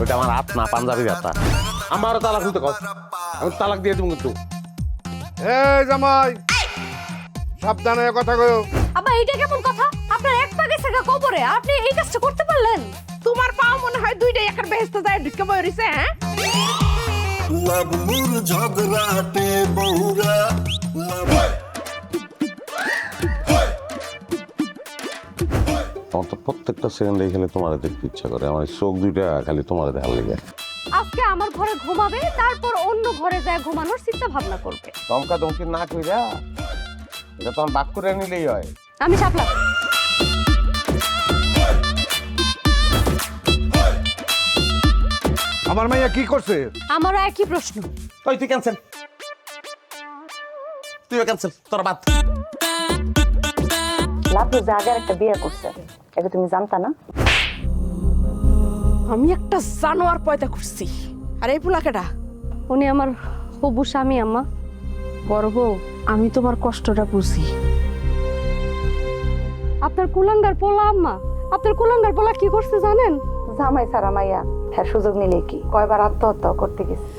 ওইটা আমার হাত না, পাঞ্জাবি ব্যথা। আমারও তালাক দিতে কস, আমি তালাক দিয়ে দেবো কিন্তু। এই জামাই সাবধানে কথা কয়ো। আবার এইটা কেমন কথা? আপনার এক পা গেছে গা কবরে, আপনি এই কাজটা করতে পারলেন? তোমার পাও মনে হয় দুইটাই একার বেহেস্তে যায় ঢুকে বই রইছে। হ্যাঁ লাবনুর ঝগড়াটে বহুরা আমার তো প্রত্যেকটা সেকেন্ডে খালি তোমার দেখতে ইচ্ছা করে, আমার চোখ দুইটা খালি তোমার দেখার লেগে। আজকে আমার ঘরে ঘুমাবে, তারপর অন্য ঘরে যায় ঘুমানোর চিন্তা ভাবনা করবে। দমকা দমকি না কইরা এটা তোমার বাক করে নিলেই হয়। আমি সাপলাম। আমার মাইয়া কি করছে? আমারও একই প্রশ্ন। তুই ক্যান্সেল, তুইও ক্যান্সেল, তোর বাদ। লাভলু জাগার একটা বিয়ে করছে, এটা তুমি জানতা না? আমি একটা জানোয়ার পয়দা করছি। আর এই পুলাকেটা উনি আমার হবু স্বামী আম্মা। বড় বউ, আমি তোমার কষ্টটা বুঝি। আপনার কুলাঙ্গার পোলা আম্মা, আপনার কুলাঙ্গার পোলা কি করছে জানেন? জামাই সারা মাইয়া হ্যাঁ সুযোগ নিলে কি কয়বার আত্মহত্যা করতে গেছে।